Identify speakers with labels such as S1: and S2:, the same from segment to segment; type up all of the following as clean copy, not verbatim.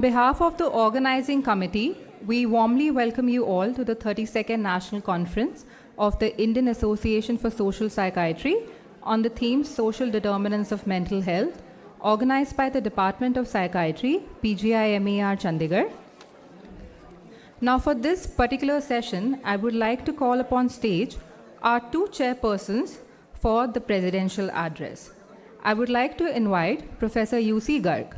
S1: On behalf of the organizing committee, we warmly welcome you all to the 32nd National Conference of the Indian Association for Social Psychiatry on the theme Social Determinants of Mental Health, organized by the Department of Psychiatry, PGIMER Chandigarh. Now for this particular session, I would like to call upon stage our two chairpersons for the presidential address. I would like to invite Professor U.C. Garg.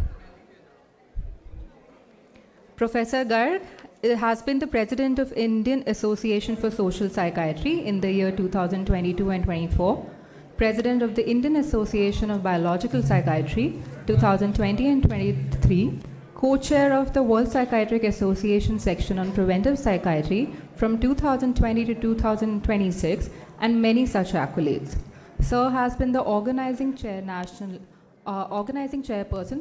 S1: Professor Garg has been the president of Indian Association for Social Psychiatry in the year 2022 and 24, president of the Indian Association of Biological Psychiatry 2020 and 23, co-chair of the World Psychiatric Association section on preventive psychiatry from 2020 to 2026, and many such accolades. Sir has been the organizing chairperson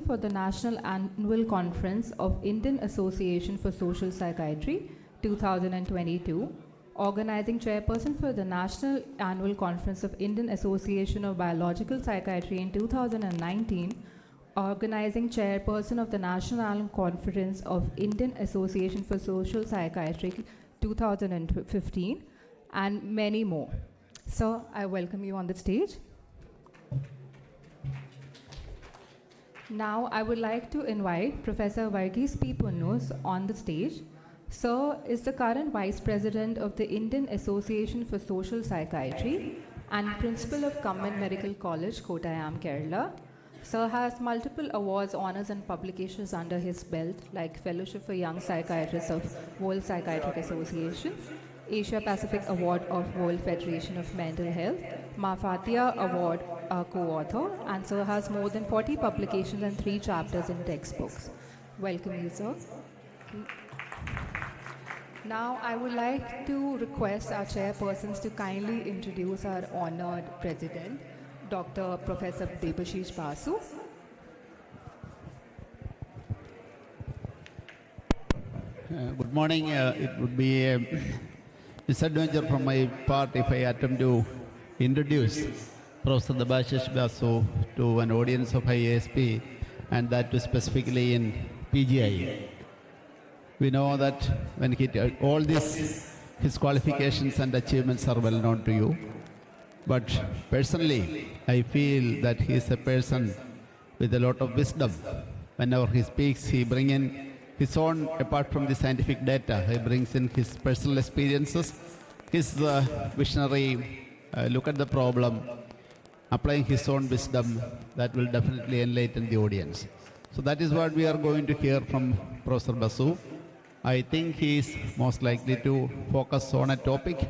S1: for the National Annual Conference of Indian Association for Social Psychiatry 2022, organizing chairperson for the National Annual Conference of Indian Association of Biological Psychiatry in 2019, organizing chairperson of the National Annual Conference of Indian Association for Social Psychiatry 2015, and many more. Sir, I welcome you on the stage. Now, I would like to invite Professor Varghese P. Punnus on the stage. Sir is the current Vice President of the Indian Association for Social Psychiatry and Principal of Government Medical College, Kottayam, Kerala. Sir has multiple awards, honors, and publications under his belt, like Fellowship for Young Psychiatrists of World Psychiatric Association, Asia Pacific Award of World Federation of Mental Health, Mafatia Award co-author, and Sir has more than 40 publications and 3 chapters in textbooks. Welcome you, sir. Now, I would like to request our chairpersons to kindly introduce our honored president, Dr. Professor DEBASISH BASU.
S2: Good morning. It would be a disadvantage from my part if I attempt to introduce Professor DEBASISH BASU to an audience of IASP, and that too specifically in PGI. We know that when he all his qualifications and achievements are well known to you. But personally, I feel that he is a person with a lot of wisdom. Whenever he speaks, he brings in his own, apart from the scientific data, he brings in his personal experiences, his visionary look at the problem, applying his own wisdom that will definitely enlighten the audience. So that is what we are going to hear from Professor Basu. I think he is most likely to focus on a topic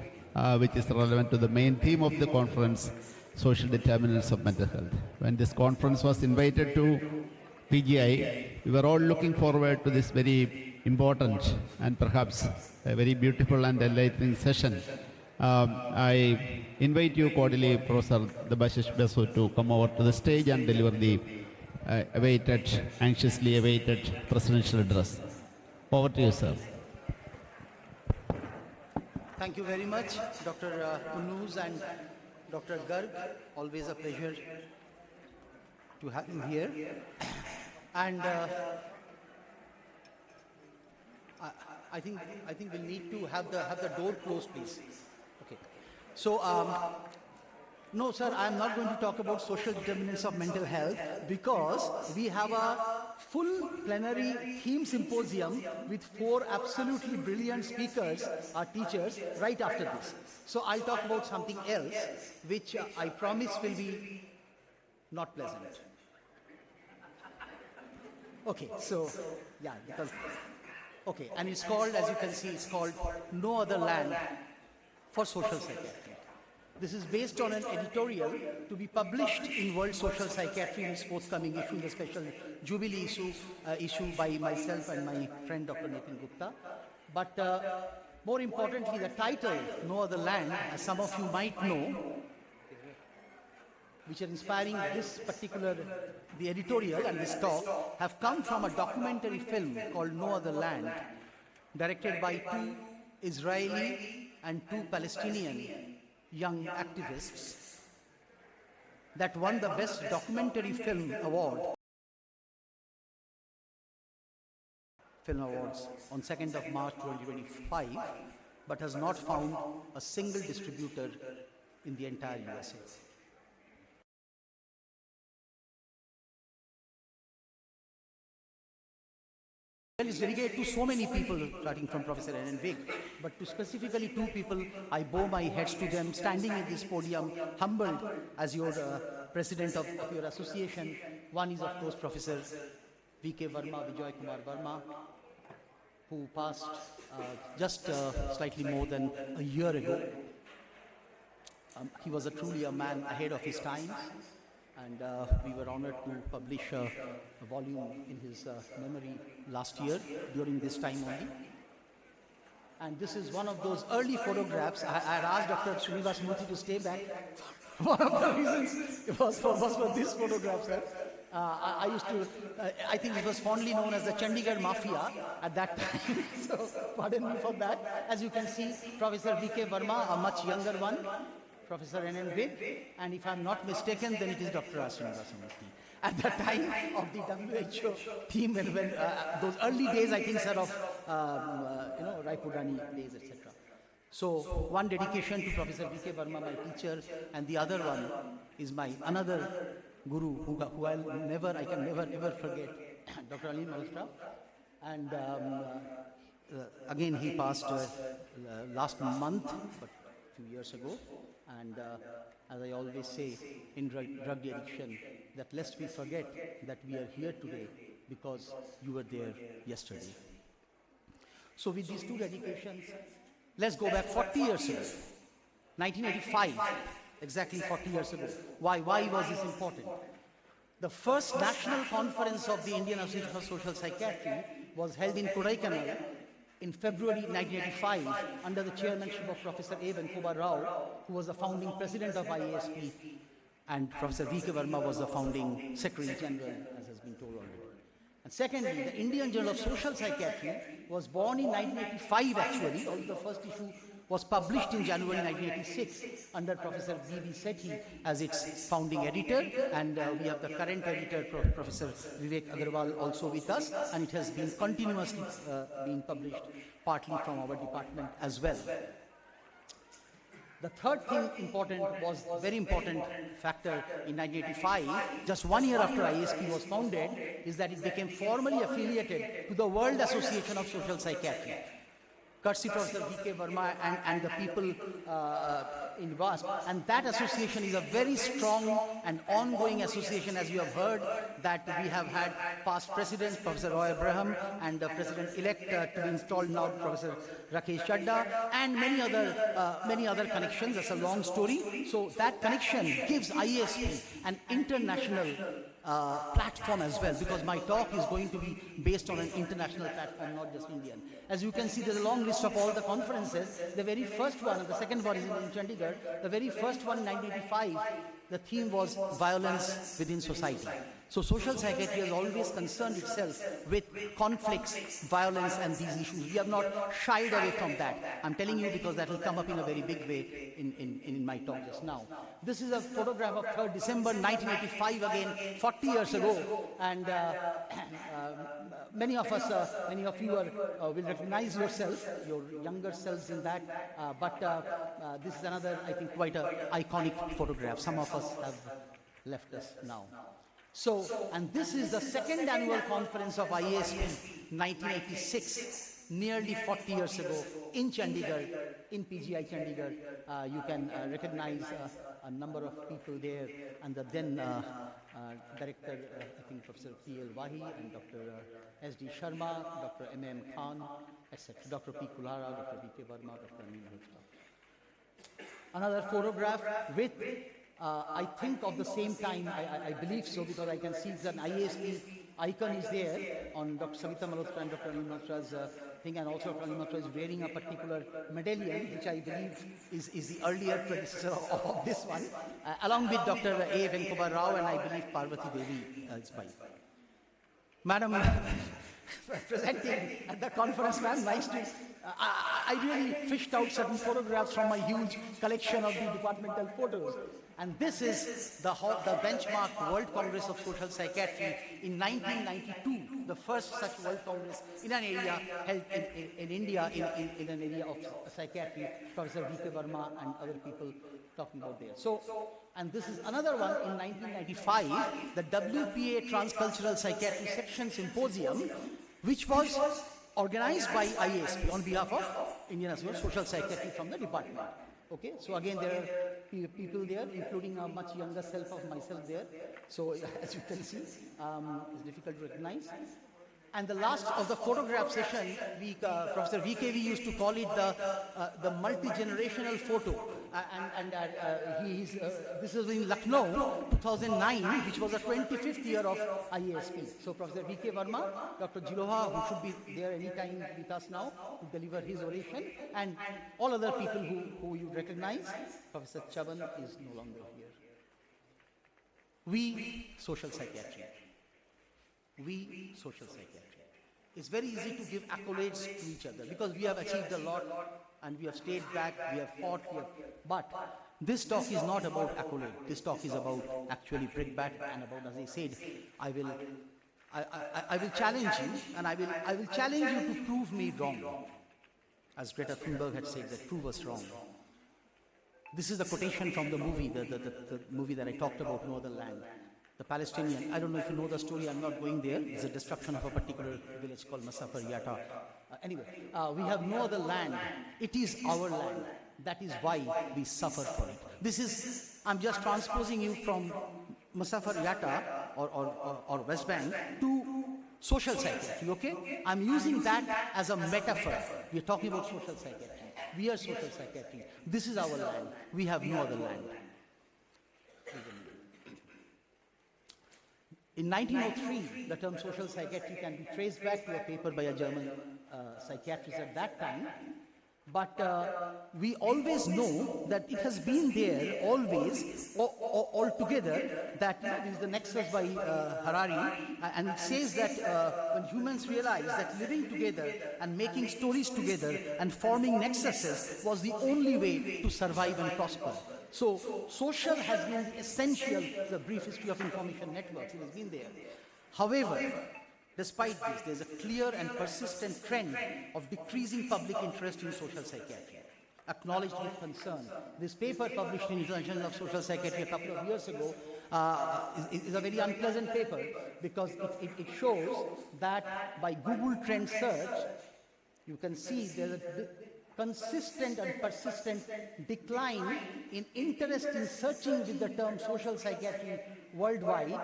S2: which is relevant to the main theme of the conference, social determinants of mental health. When this conference was invited to PGI, we were all looking forward to this very important and perhaps a very beautiful and enlightening session. I invite you cordially, Professor DEBASISH BASU, to come over to the stage and deliver the anxiously awaited presidential address. Over to you, sir.
S3: Thank you very much, Dr. Punnus and Dr. Garg. Always a pleasure to have him here. And I think we'll need to have the door closed, please. Okay. So, no, sir, I'm not going to talk about social determinants of mental health because we have a full plenary theme symposium with 4 absolutely brilliant speakers, our teachers, right after this. So I'll talk about something else, which I promise will be not pleasant. Okay, so, yeah, because, okay, and it's called, as you can see, it's called No Other Land for Social Psychiatry. This is based on an editorial to be published in World Social Psychiatry in its forthcoming issue, the special Jubilee issue by myself and my friend Dr. Nathan Gupta. But more importantly, the title, No Other Land, as some of you might know, which are inspiring this particular, the editorial and this talk, have come from a documentary film called No Other Land, directed by 2 Israeli and 2 Palestinian young activists, that won the Best Documentary Film Award Film Awards on 2nd of March 2025, but has not found a single distributor in the entire USA. It's dedicated to so many people, starting from Professor N. Vig, but to specifically two people, I bow my heads to them, standing in this podium, humbled as your president of your association. One is, of course, Professor V.K. Verma, Vijay Kumar Verma, who passed just slightly more than a year ago. He was truly a man ahead of his times, and we were honored to publish a volume in his memory last year during this time only. And this is one of those early photographs. I had asked Dr. Srinivas Murthy to stay back. One of the reasons it was for this photograph, sir. I used to, I think it was fondly known as the Chandigarh Mafia at that time. So pardon me for that. As you can see, Professor V.K. Verma, a much younger one, Professor N. Vig, and if I'm not mistaken, then it is Dr. Srinivas Murthy. At the time of the WHO team, when those early days, I think, sir, of Raipurani days, etc. So one dedication to Professor V.K. Verma, my teacher, and the other one is my another guru who I can never ever forget, Dr. Ali Malhotra. And again, he passed last month, but a few years ago. And as I always say in drug addiction, that lest we forget that we are here today because you were there yesterday. So with these two dedications, let's go back 40 years ago, 1985, exactly 40 years ago. Why was this important? The first national conference of the Indian Association for Social Psychiatry was held in Kodaikanal in February 1985 under the chairmanship of Professor A. Venkoba Rao, who was the founding president of IASP, and Professor V.K. Verma was the founding Secretary General, as has been told already. And secondly, the Indian Journal of Social Psychiatry was born in 1985 actually, although the first issue was published in January 1986 under Professor V.V. Sethi as its founding editor, and we have the current editor, Professor Vivek Agarwal, also with us, and it has been continuously being published partly from our department as well. The third thing important was a very important factor in 1985, just 1 year after IASP was founded, is that it became formally affiliated to the World Association of Social Psychiatry. Courtesy Professor V.K. Verma and the people in WASP. And that association is a very strong and ongoing association, as you have heard, that we have had past presidents, Professor Roy Abraham, and the president-elect to be installed now, Professor Rakesh Chadda, and many other connections. That's a long story. So that connection gives IASP an international platform as well, because my talk is going to be based on an international platform, not just Indian. As you can see, there's a long list of all the conferences. The very first one, and the second one is in Chandigarh. The very first one in 1985, the theme was violence within society. So social psychiatry has always concerned itself with conflicts, violence, and these issues. We have not shied away from that. I'm telling you because that will come up in a very big way in my talk just now. This is a photograph of 3rd December 1985, again 40 years ago, and many of you will recognize yourself, your younger selves in that, but this is another, I think, quite an iconic photograph. Some of us have left us now. So, and this is the second annual conference of IASP, 1986, nearly 40 years ago, in Chandigarh, in PGI Chandigarh. You can recognize a number of people there, and the then director, I think Professor P.L. Wahi, and Dr. S.D. Sharma, Dr. M.M. Khan, etc., Dr. P. Kulara, Dr. V.K. Verma, Dr. Amin Malhotra. Another photograph with I think of the same time, I believe so, because I can see that IASP icon is there on Dr. Savita Malhotra and Dr. Amin Malhotra's thing, and also Dr. Amin Malhotra is wearing a particular medallion, which I believe is the earlier predecessor of this one, along with Dr. A. Venkoba Rao and I believe Parvati Devi is wife. Madam, presenting at the conference, ma'am, nice to... I really fished out certain photographs from my huge collection of the departmental photos. And this is the benchmark World Congress of Social Psychiatry in 1992, the first such World Congress in an area held in India in an area of psychiatry. Professor V.K. Verma and other people talking about there. So, and this is another one in 1995, the WPA Transcultural Psychiatry Section Symposium, which was organized by IASP on behalf of Indian Association of Social Psychiatry from the department. Okay, so again there are people there, including a much younger self of myself there. So as you can see, it's difficult to recognize. And the last of the photograph session, Professor VKV used to call it the multi-generational photo. This is in Lucknow, 2009, which was the 25th year of IASP. So Professor V.K. Verma, Dr. Jiloha, who should be there anytime with us now to deliver his oration, and all other people who you recognize. Professor Chavan is no longer here. We, social psychiatry. We, social psychiatry. It's very easy to give accolades to each other because we have achieved a lot and we have stayed back, we have fought, but this talk is not about accolade. This talk is about actually brickbat and about, as I said, I will challenge you, and I will challenge you to prove me wrong. As Greta Thunberg had said, that prove us wrong. This is the quotation from the movie, the movie that I talked about, No Other Land. The Palestinian, I don't know if you know the story, I'm not going there. It's a destruction of a particular village called Masafar Yatta. Anyway, we have no other land. It is our land. That is why we suffer for it. This is, I'm just transposing you from Masafar Yatta or West Bank to social psychiatry, okay? I'm using that as a metaphor. We're talking about social psychiatry. We are social psychiatry. This is our land. We have no other land. In 1903, the term social psychiatry can be traced back to a paper by a German psychiatrist at that time. But we always know that it has been there always, altogether, that this is the nexus by Harari, and it says that when humans realized that living together and making stories together and forming nexuses was the only way to survive and prosper. So social has been essential, the brief history of information networks, it has been there. However, despite this, there's a clear and persistent trend of decreasing public interest in social psychiatry, acknowledged with concern. This paper published in International Journal of Social Psychiatry a couple of years ago is a very unpleasant paper because it shows that by Google Trend search, you can see there's a consistent and persistent decline in interest in searching with the term social psychiatry worldwide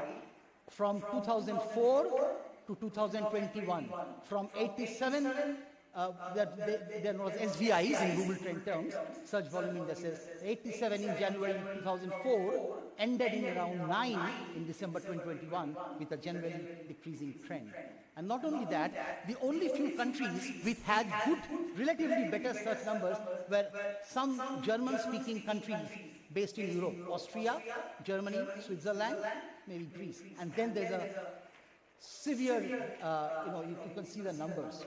S3: from 2004 to 2021. From 87, there was SVIs in Google Trend terms, search volume indices. 87 in January 2004, ended in around 9 in December 2021 with a generally decreasing trend. And not only that, the only few countries which had good, relatively better search numbers were some German-speaking countries based in Europe, Austria, Germany, Switzerland, maybe Greece. And then there's a severe, you can see the numbers.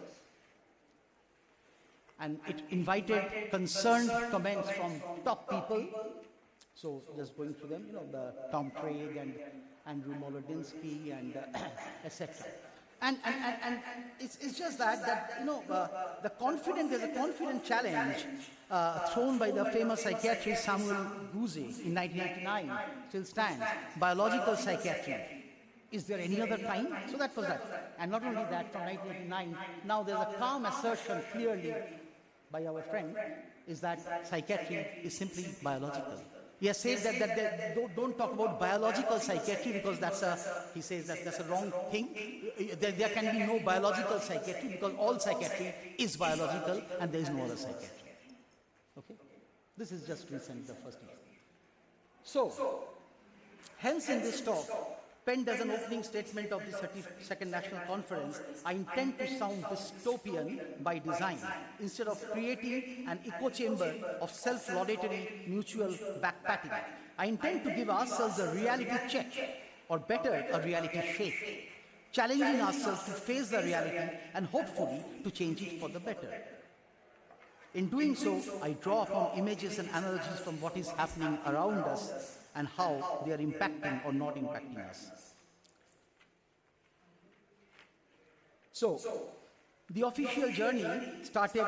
S3: And it invited concerned comments from top people. So just going through them, the Tom Craig and Andrew Molodinsky and etc. And it's just that there's a confident challenge thrown by the famous psychiatrist Samuel Guzzi in 1989, still stands, biological psychiatry. Is there any other kind? So that was that. And not only that, from 1989, now there's a calm assertion clearly by our friend, is that psychiatry is simply biological. He has said that they don't talk about biological psychiatry because that's a wrong thing. There can be no biological psychiatry because all psychiatry is biological and there is no other psychiatry. Okay? This is just recent, the first one. So, hence in this talk, penned as an opening statement of the 32nd National Conference, I intend to sound dystopian by design, instead of creating an echo chamber of self-laudatory mutual backpatting. I intend to give ourselves a reality check, or better, a reality shake, challenging ourselves to face the reality and hopefully to change it for the better. In doing so, I draw upon images and analogies from what is happening around us and how they are impacting or not impacting us. So, the official journey started,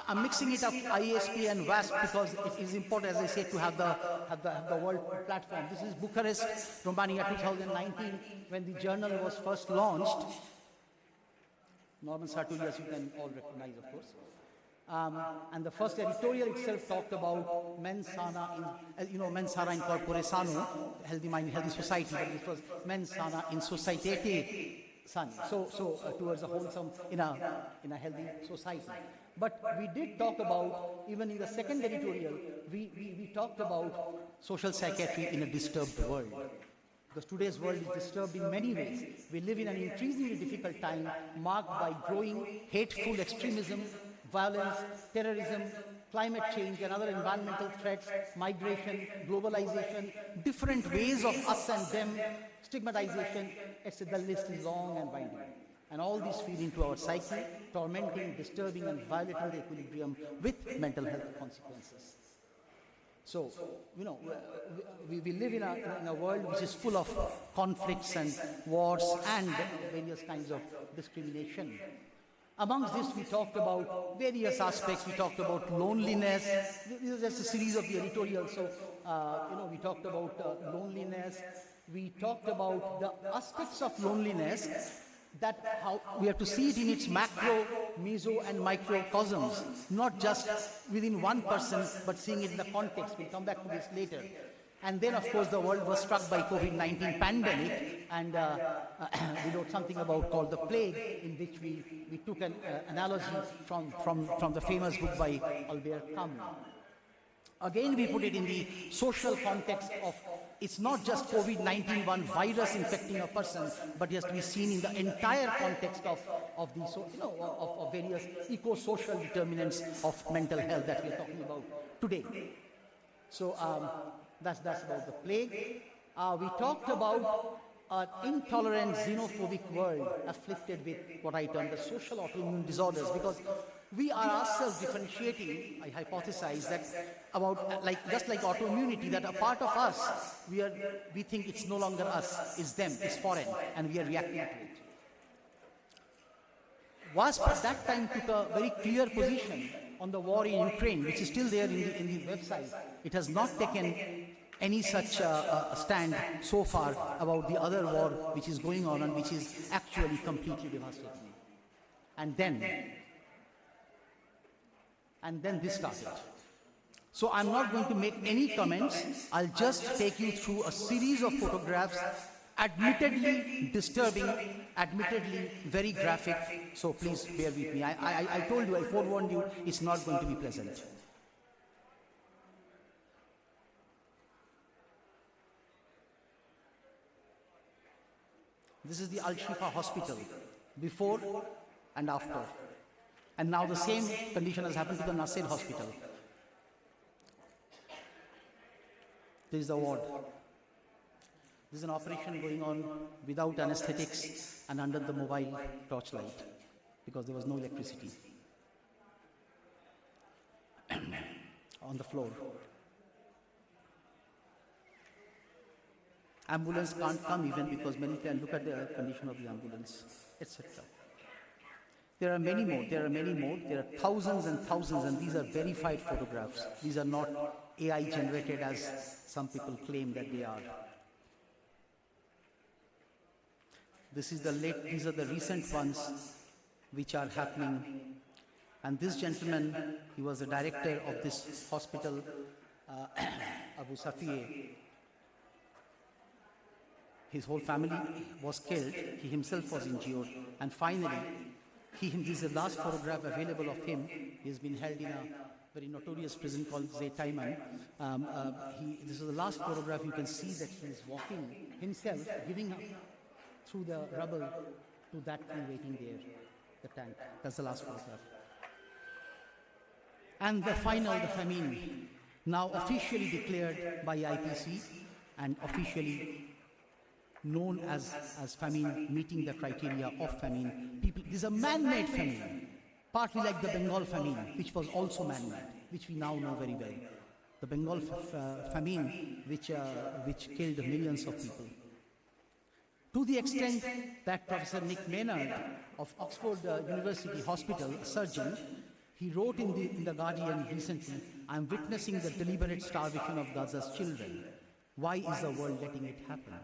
S3: I'm mixing it up, IASP and WASP, because it is important, as I said, to have the world platform. This is Bucharest, Romania, 2019, when the journal was first launched. Norman Sartorius, you can all recognize, of course. And the first editorial itself talked about mens sana in, mens sana in corpore sano, healthy mind, healthy society, but this was mens sana in societate sano, so towards a wholesome, in a healthy society. But we did talk about, even in the second editorial, we talked about social psychiatry in a disturbed world. Because today's world is disturbed in many ways. We live in an increasingly difficult time marked by growing hateful extremism, violence, terrorism, climate change and other environmental threats, migration, globalization, different ways of us and them, stigmatization, etc. The list is long and winding. And all these feed into our psyche, tormenting, disturbing and violating the equilibrium with mental health consequences. So, we live in a world which is full of conflicts and wars and various kinds of discrimination. Amongst this, we talked about various aspects. We talked about loneliness. This is just a series of the editorials. So, we talked about loneliness. We talked about the aspects of loneliness, that how we have to see it in its macro, meso and microcosms, not just within one person, but seeing it in the context. We'll come back to this later. And then, of course, the world was struck by COVID-19 pandemic, and we wrote something about called The Plague, in which we took an analogy from the famous book by Albert Camus. Again, we put it in the social context of, it's not just COVID-19, one virus infecting a person, but it has to be seen in the entire context of various eco-social determinants of mental health that we are talking about today. So that's about the plague. We talked about an intolerant, xenophobic world afflicted with what I term the social autoimmune disorders, because we are ourselves differentiating, I hypothesize, that about, just like autoimmunity, that a part of us, we think it's no longer us, it's them, it's foreign, and we are reacting to it. WASP at that time took a very clear position on the war in Ukraine, which is still there in the website. It has not taken any such stand so far about the other war which is going on and which is actually completely devastating. And then this started. So I'm not going to make any comments. I'll just take you through a series of photographs, admittedly disturbing, admittedly very graphic. So please bear with me. I told you, I forewarned you, it's not going to be pleasant. This is the Al-Shifa hospital, before and after. And now the same condition has happened to the Nasser hospital. This is the ward. This is an operation going on without anesthetics and under the mobile torchlight, because there was no electricity. On the floor. Ambulance can't come even because many can look at the condition of the ambulance, etc. There are many more. There are thousands and thousands, and these are verified photographs. These are not AI generated as some people claim that they are. These are the recent ones which are happening. And this gentleman, he was the director of this hospital, Abu Safiye. His whole family was killed. He himself was injured. And finally, this is the last photograph available of him. He has been held in a very notorious prison called Zaytaiman. This is the last photograph. You can see that he is walking himself, giving up through the rubble to that thing waiting there, the tank. That's the last photograph. And the famine, now officially declared by IPC and officially known as famine, meeting the criteria of famine. This is a man-made famine, partly like the Bengal famine, which was also man-made, which we now know very well. the Bengal famine, which killed millions of people. To the extent that Professor Nick Maynard of Oxford University Hospital, a surgeon, he wrote in the Guardian recently, "I'm witnessing the deliberate starvation of Gaza's children. Why is the world letting it happen?"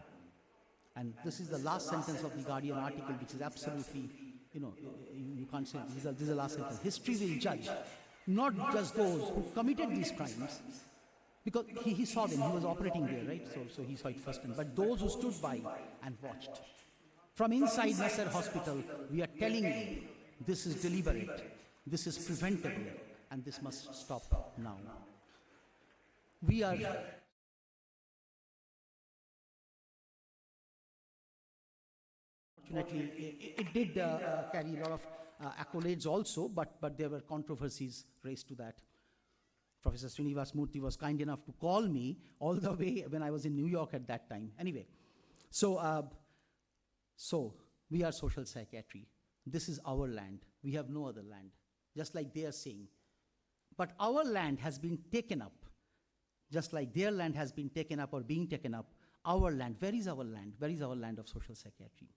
S3: And this is the last sentence of the Guardian article, which is absolutely, you can't say, this is the last sentence. History will judge not just those who committed these crimes, because he saw them, he was operating there, right? So he saw it firsthand. But those who stood by and watched. From inside Nasser Hospital, we are telling you, this is deliberate, this is preventable, and this must stop now. We are... Fortunately, it did carry a lot of accolades also, but there were controversies raised to that. Professor Srinivas Murthy was kind enough to call me all the way when I was in New York at that time. Anyway, so we are social psychiatry. This is our land. We have no other land, just like they are saying. But our land has been taken up, just like their land has been taken up or being taken up. Our land, where is our land? Where is our land of social psychiatry?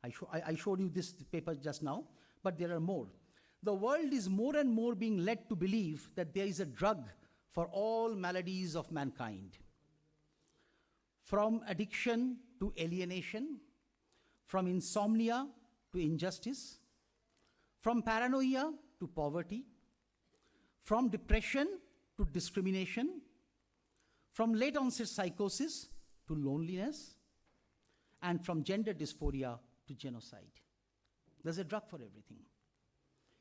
S3: I showed you this paper just now, but there are more. The world is more and more being led to believe that there is a drug for all maladies of mankind. From addiction to alienation, from insomnia to injustice, from paranoia to poverty, from depression to discrimination, from late onset psychosis to loneliness, and from gender dysphoria to genocide. There's a drug for everything.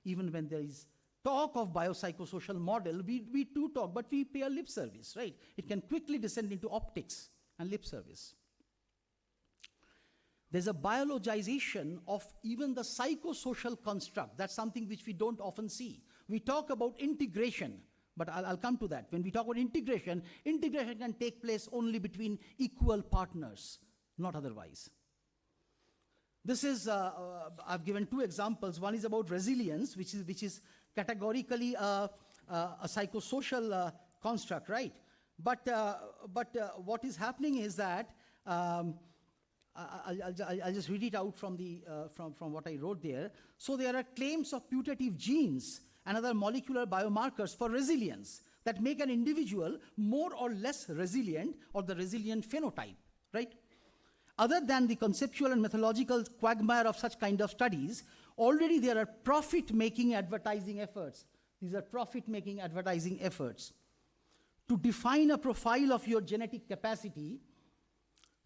S3: Even when there is talk of biopsychosocial model, we do talk, but we pay a lip service, right? It can quickly descend into optics and lip service. There's a biologization of even the psychosocial construct. That's something which we don't often see. We talk about integration, but I'll come to that. When we talk about integration, integration can take place only between equal partners, not otherwise. This is, I've given two examples. One is about resilience, which is categorically a psychosocial construct, right? But what is happening is that, I'll just read it out from what I wrote there. So there are claims of putative genes and other molecular biomarkers for resilience that make an individual more or less resilient, or the resilient phenotype, right? Other than the conceptual and methodological quagmire of such kind of studies, already there are profit-making advertising efforts. These are profit-making advertising efforts to define a profile of your genetic capacity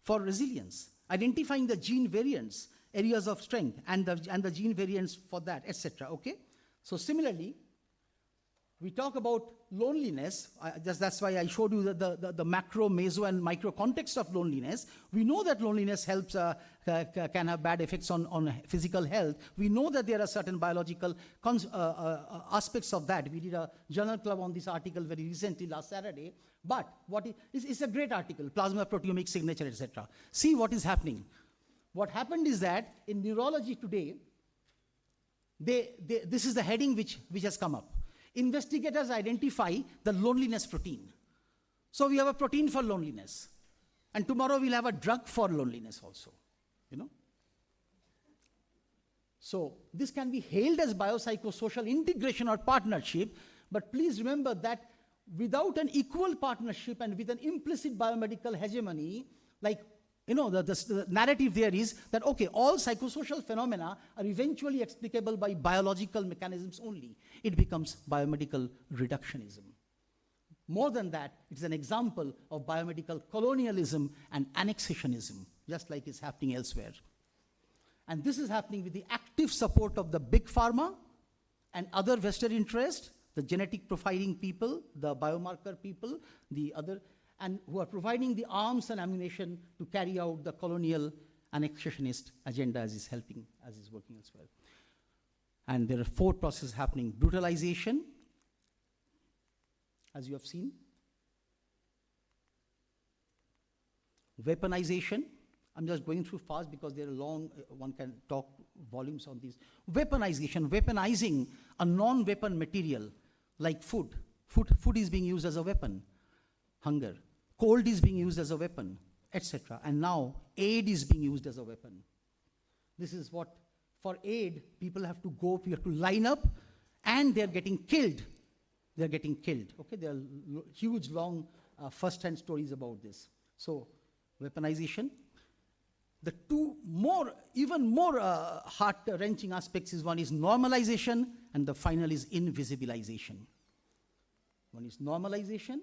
S3: for resilience, identifying the gene variants, areas of strength, and the gene variants for that, etc. Okay? So similarly, we talk about loneliness. That's why I showed you the macro, meso, and micro context of loneliness. We know that loneliness helps, can have bad effects on physical health. We know that there are certain biological aspects of that. We did a journal club on this article very recently, last Saturday. But it's a great article, plasma proteomic signature, etc. See what is happening. What happened is that in neurology today, this is the heading which has come up. Investigators identify the loneliness protein. So we have a protein for loneliness. And tomorrow we'll have a drug for loneliness also, you know. So this can be hailed as biopsychosocial integration or partnership, but please remember that without an equal partnership and with an implicit biomedical hegemony, like, you know, the narrative there is that, okay, all psychosocial phenomena are eventually explicable by biological mechanisms only. It becomes biomedical reductionism. More than that, it's an example of biomedical colonialism and annexationism, just like it's happening elsewhere. And this is happening with the active support of the big pharma and other vested interests, the genetic profiling people, the biomarker people, the other, and who are providing the arms and ammunition to carry out the colonial annexationist agenda as is working as well. And there are four processes happening: brutalization, as you have seen, weaponization. I'm just going through fast because they're long, one can talk volumes on these. Weaponization, weaponizing a non-weapon material like food. Food is being used as a weapon. hunger. Cold is being used as a weapon, etc. And now aid is being used as a weapon. This is what, for aid, people have to go, you have to line up, and they're getting killed. They're getting killed. Okay, there are huge, long, first-hand stories about this. So, weaponization. The two even more heart-wrenching aspects is, one is normalization, and the final is invisibilization. One is normalization.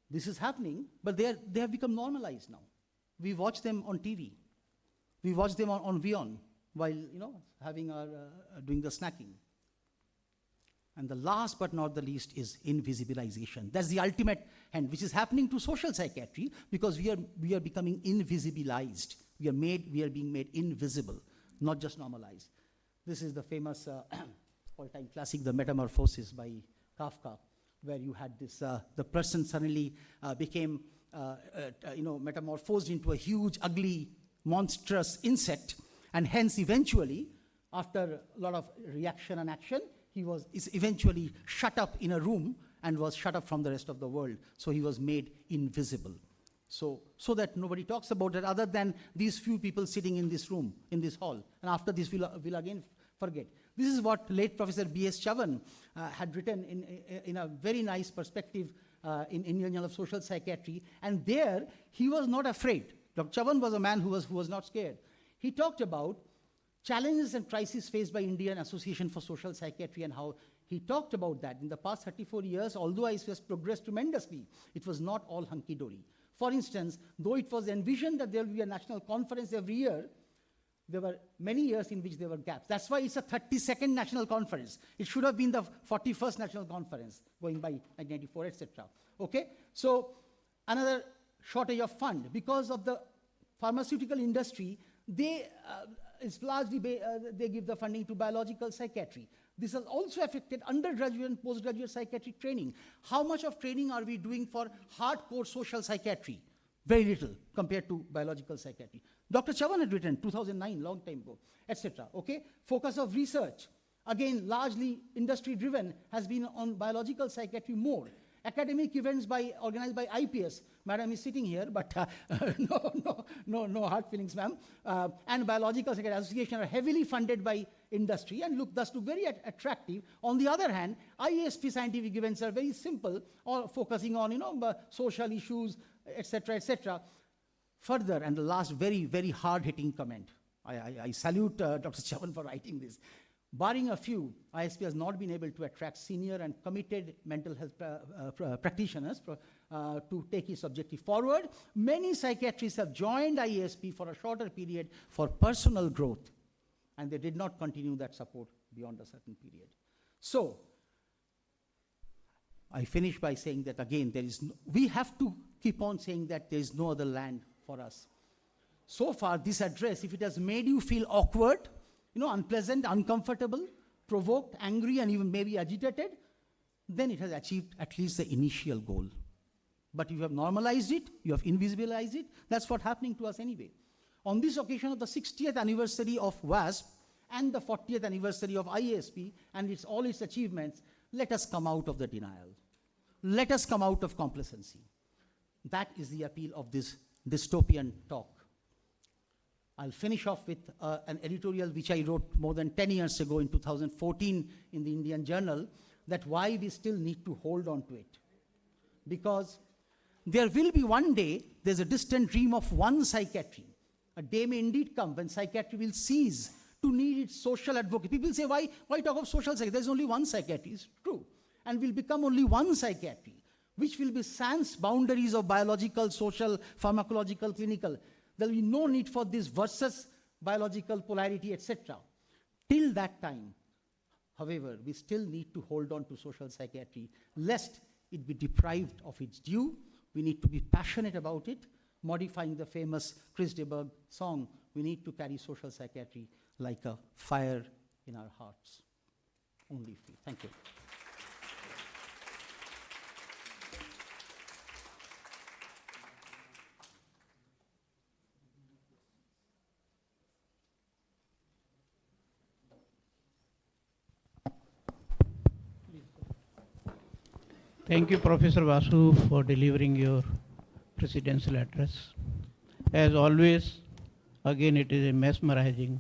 S3: This is happening, but they have become normalized now. We watch them on TV. We watch them on Vion while having our doing the snacking. And the last but not the least is invisibilization. That's the ultimate end, which is happening to social psychiatry, because we are becoming invisibilized. We are being made invisible, not just normalized. This is the famous all-time classic, The Metamorphosis by Kafka, where you had this, the person suddenly became, metamorphosed into a huge, ugly, monstrous insect, and hence eventually, after a lot of reaction and action, is eventually shut up in a room and was shut up from the rest of the world. So he was made invisible. So that nobody talks about it other than these few people sitting in this room, in this hall. And after this, we'll again forget. This is what late Professor B.S. Chavan had written in a very nice perspective in Indian Journal of Social Psychiatry. And there, he was not afraid. Dr. Chavan was a man who was not scared. He talked about challenges and crises faced by Indian Association for Social Psychiatry, and how he talked about that. In the past 34 years, although IASP has progressed tremendously, it was not all hunky-dory. For instance, though it was envisioned that there will be a national conference every year, there were many years in which there were gaps. That's why it's a 32nd national conference. It should have been the 41st national conference, going by 1994, etc. Okay? So, another shortage of fund. Because of the pharmaceutical industry, it's largely they give the funding to biological psychiatry. This has also affected undergraduate and postgraduate psychiatric training. How much of training are we doing for hardcore social psychiatry? Very little compared to biological psychiatry. Dr. Chavan had written 2009, long time ago, etc. Okay? Focus of research, again, largely industry-driven, has been on biological psychiatry more. Academic events organized by IPS, madam is sitting here, but no hard feelings, ma'am. And Biological Psychiatry Association are heavily funded by industry and thus look very attractive. On the other hand, IASP scientific events are very simple, or focusing on social issues, etc., etc. Further, and the last very, very hard-hitting comment. I salute Dr. Chavan for writing this. Barring a few, IASP has not been able to attract senior and committed mental health practitioners to take its objective forward. Many psychiatrists have joined IASP for a shorter period for personal growth, and they did not continue that support beyond a certain period. So, I finish by saying that again, we have to keep on saying that there is no other land for us. So far, this address, if it has made you feel awkward, unpleasant, uncomfortable, provoked, angry, and even maybe agitated, then it has achieved at least the initial goal. But you have normalized it, you have invisibilized it, that's what's happening to us anyway. On this occasion of the 60th anniversary of WASP and the 40th anniversary of IASP and all its achievements, let us come out of the denial. Let us come out of complacency. That is the appeal of this dystopian talk. I'll finish off with an editorial which I wrote more than 10 years ago in 2014 in the Indian Journal, that why we still need to hold on to it. Because there will be one day, there's a distant dream of one psychiatry. A day may indeed come when psychiatry will cease to need its social advocate. People say, why talk of social psychiatry? There's only one psychiatry. It's true. And will become only one psychiatry, which will be sans boundaries of biological, social, pharmacological, clinical. There will be no need for this versus biological polarity, etc. Till that time, however, we still need to hold on to social psychiatry, lest it be deprived of its due. We need to be passionate about it, modifying the famous Chris de Burgh song, we need to carry social psychiatry like a fire in our hearts. Only free. Thank you.
S4: Thank you, Professor Basu, for delivering your presidential address. As always, again it is a mesmerizing